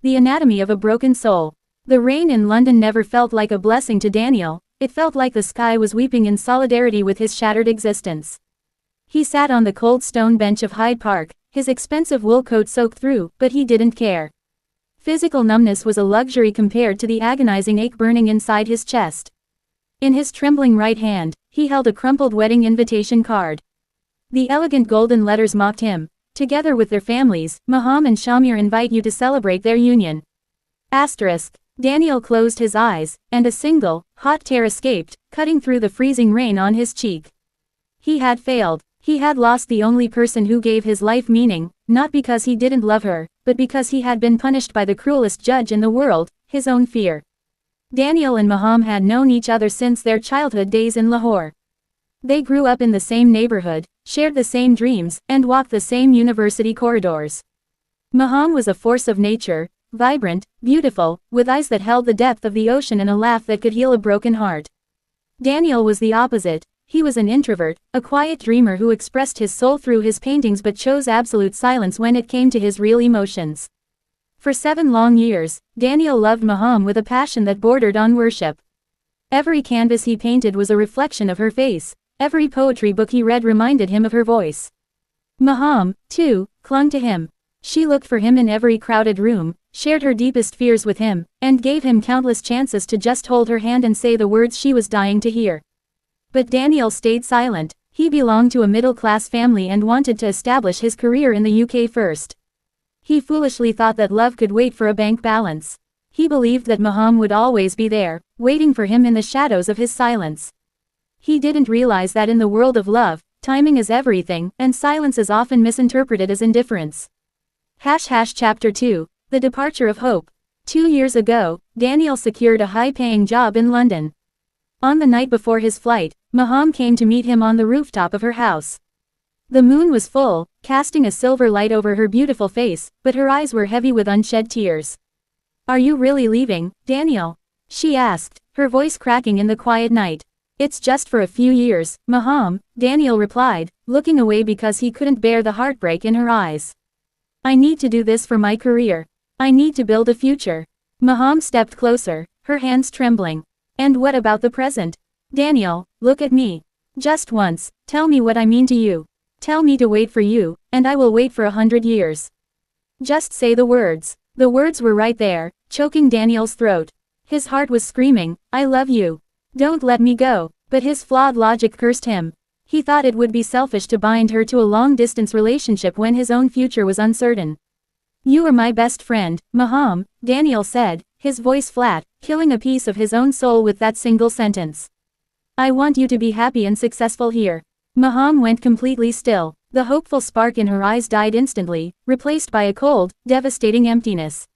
the anatomy of a broken soul. The rain in London never felt like a blessing to Daniel, it felt like the sky was weeping in solidarity with his shattered existence. He sat on the cold stone bench of Hyde Park, his expensive wool coat soaked through, but he didn't care. Physical numbness was a luxury compared to the agonizing ache burning inside his chest. In his trembling right hand, he held a crumpled wedding invitation card. The elegant golden letters mocked him. Together with their families, Maham and Shamir invite you to celebrate their union. Asterisk. Daniel closed his eyes, and a single, hot tear escaped, cutting through the freezing rain on his cheek. He had failed. He had lost the only person who gave his life meaning, not because he didn't love her, but because he had been punished by the cruelest judge in the world, his own fear. Daniel and Maham had known each other since their childhood days in Lahore. They grew up in the same neighborhood, shared the same dreams, and walked the same university corridors. Maham was a force of nature, vibrant, beautiful, with eyes that held the depth of the ocean and a laugh that could heal a broken heart. Daniel was the opposite. He was an introvert, a quiet dreamer who expressed his soul through his paintings but chose absolute silence when it came to his real emotions. For 7 long years, Daniel loved Maham with a passion that bordered on worship. Every canvas he painted was a reflection of her face, every poetry book he read reminded him of her voice. Maham, too, clung to him. She looked for him in every crowded room, shared her deepest fears with him, and gave him countless chances to just hold her hand and say the words she was dying to hear. But Daniel stayed silent. He belonged to a middle-class family and wanted to establish his career in the UK first. He foolishly thought that love could wait for a bank balance. He believed that Maham would always be there, waiting for him in the shadows of his silence. He didn't realize that in the world of love, timing is everything, and silence is often misinterpreted as indifference. Chapter 2, The Departure of Hope. 2 years ago, Daniel secured a high-paying job in London. On the night before his flight, Maham came to meet him on the rooftop of her house. The moon was full, casting a silver light over her beautiful face, but her eyes were heavy with unshed tears. "Are you really leaving, Daniel?" she asked, her voice cracking in the quiet night. "It's just for a few years, Maham," Daniel replied, looking away because he couldn't bear the heartbreak in her eyes. "I need to do this for my career. I need to build a future." Maham stepped closer, her hands trembling. "And what about the present? Daniel, look at me. Just once, tell me what I mean to you. Tell me to wait for you, and I will wait for 100 years. Just say the words." The words were right there, choking Daniel's throat. His heart was screaming, "I love you. Don't let me go." But his flawed logic cursed him. He thought it would be selfish to bind her to a long-distance relationship when his own future was uncertain. "You are my best friend, Maham," Daniel said, his voice flat, killing a piece of his own soul with that single sentence. "I want you to be happy and successful here." Maham went completely still. The hopeful spark in her eyes died instantly, replaced by a cold, devastating emptiness.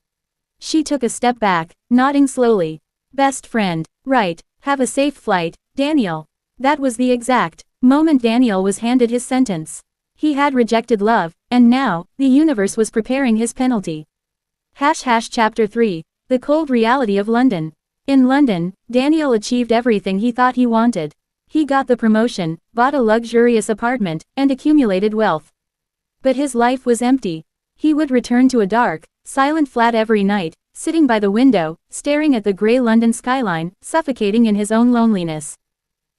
She took a step back, nodding slowly. "Best friend. Right. Have a safe flight, Daniel." That was the exact moment Daniel was handed his sentence. He had rejected love, and now, the universe was preparing his penalty. Chapter 3, The Cold Reality of London. In London, Daniel achieved everything he thought he wanted. He got the promotion, bought a luxurious apartment, and accumulated wealth. But his life was empty. He would return to a dark, silent flat every night, sitting by the window, staring at the grey London skyline, suffocating in his own loneliness.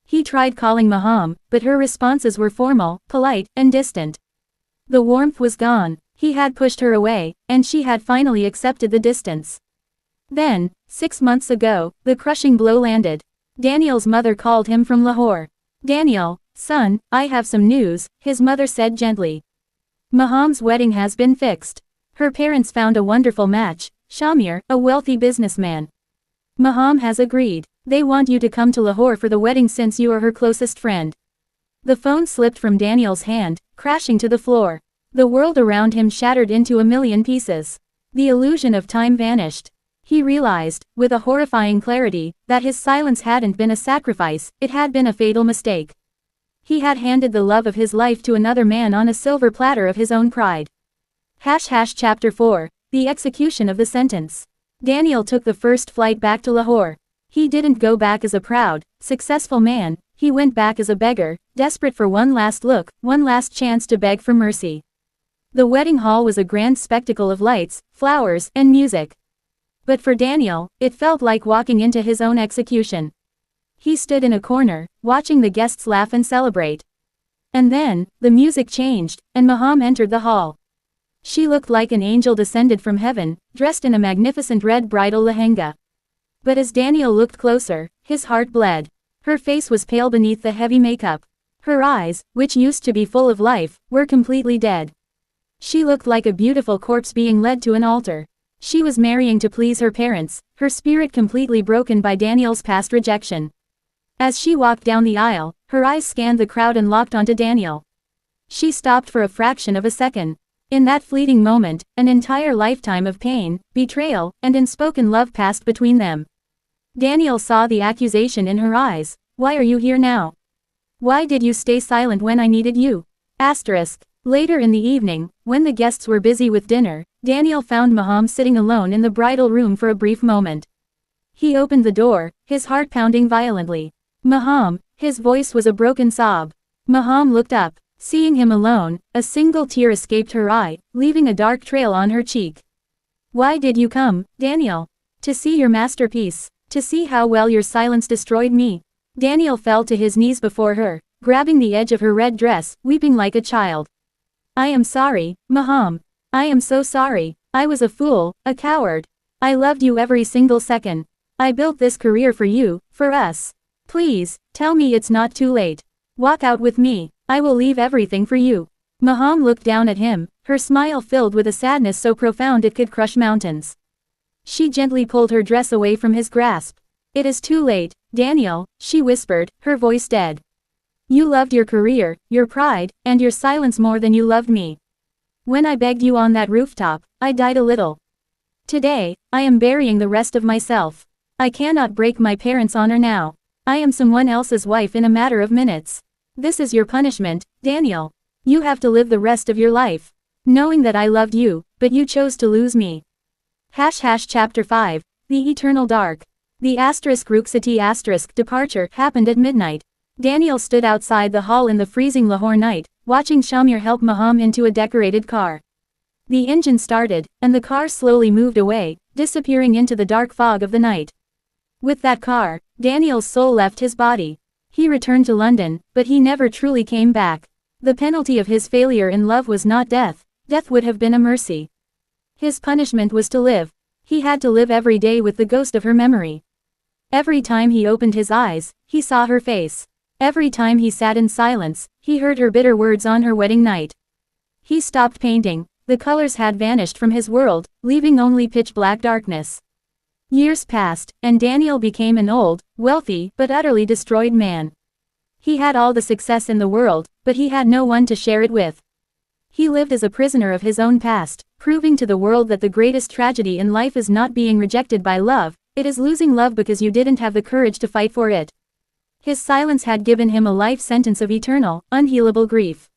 He tried calling Maham, but her responses were formal, polite, and distant. The warmth was gone. He had pushed her away, and she had finally accepted the distance. Then, 6 months ago, the crushing blow landed. Daniel's mother called him from Lahore. "Daniel, son, I have some news," his mother said gently. "Maham's wedding has been fixed. Her parents found a wonderful match, Shamir, a wealthy businessman. Maham has agreed. They want you to come to Lahore for the wedding since you are her closest friend." The phone slipped from Daniel's hand, crashing to the floor. The world around him shattered into a million pieces. The illusion of time vanished. He realized, with a horrifying clarity, that his silence hadn't been a sacrifice, it had been a fatal mistake. He had handed the love of his life to another man on a silver platter of his own pride. Chapter 4, The Execution of the Sentence. Daniel took the first flight back to Lahore. He didn't go back as a proud, successful man, he went back as a beggar, desperate for one last look, one last chance to beg for mercy. The wedding hall was a grand spectacle of lights, flowers, and music. But for Daniel, it felt like walking into his own execution. He stood in a corner, watching the guests laugh and celebrate. And then, the music changed, and Maham entered the hall. She looked like an angel descended from heaven, dressed in a magnificent red bridal lehenga. But as Daniel looked closer, his heart bled. Her face was pale beneath the heavy makeup. Her eyes, which used to be full of life, were completely dead. She looked like a beautiful corpse being led to an altar. She was marrying to please her parents, her spirit completely broken by Daniel's past rejection. As she walked down the aisle, her eyes scanned the crowd and locked onto Daniel. She stopped for a fraction of a second. In that fleeting moment, an entire lifetime of pain, betrayal, and unspoken love passed between them. Daniel saw the accusation in her eyes. Why are you here now? Why did you stay silent when I needed you? Later in the evening, when the guests were busy with dinner, Daniel found Maham sitting alone in the bridal room for a brief moment. He opened the door, his heart pounding violently. Maham, his voice was a broken sob. Maham looked up. Seeing him alone, a single tear escaped her eye, leaving a dark trail on her cheek. Why did you come, Daniel? To see your masterpiece. To see how well your silence destroyed me. Daniel fell to his knees before her, grabbing the edge of her red dress, weeping like a child. I am sorry, Maham. I am so sorry. I was a fool, a coward. I loved you every single second. I built this career for you, for us. Please, tell me it's not too late. Walk out with me. I will leave everything for you. Maham looked down at him, her smile filled with a sadness so profound it could crush mountains. She gently pulled her dress away from his grasp. It is too late, Daniel, she whispered, her voice dead. You loved your career, your pride, and your silence more than you loved me. When I begged you on that rooftop, I died a little. Today, I am burying the rest of myself. I cannot break my parents' honor now. I am someone else's wife in a matter of minutes. This is your punishment, Daniel. You have to live the rest of your life knowing that I loved you, but you chose to lose me. Chapter 5, The Eternal Dark. The *Ruxati* departure happened at midnight. Daniel stood outside the hall in the freezing Lahore night, watching Shamir help Maham into a decorated car. The engine started, and the car slowly moved away, disappearing into the dark fog of the night. With that car, Daniel's soul left his body. He returned to London, but he never truly came back. The penalty of his failure in love was not death. Death would have been a mercy. His punishment was to live. He had to live every day with the ghost of her memory. Every time he opened his eyes, he saw her face. Every time he sat in silence, he heard her bitter words on her wedding night. He stopped painting. The colors had vanished from his world, leaving only pitch-black darkness. Years passed, and Daniel became an old, wealthy, but utterly destroyed man. He had all the success in the world, but he had no one to share it with. He lived as a prisoner of his own past, proving to the world that the greatest tragedy in life is not being rejected by love, it is losing love because you didn't have the courage to fight for it. His silence had given him a life sentence of eternal, unhealable grief.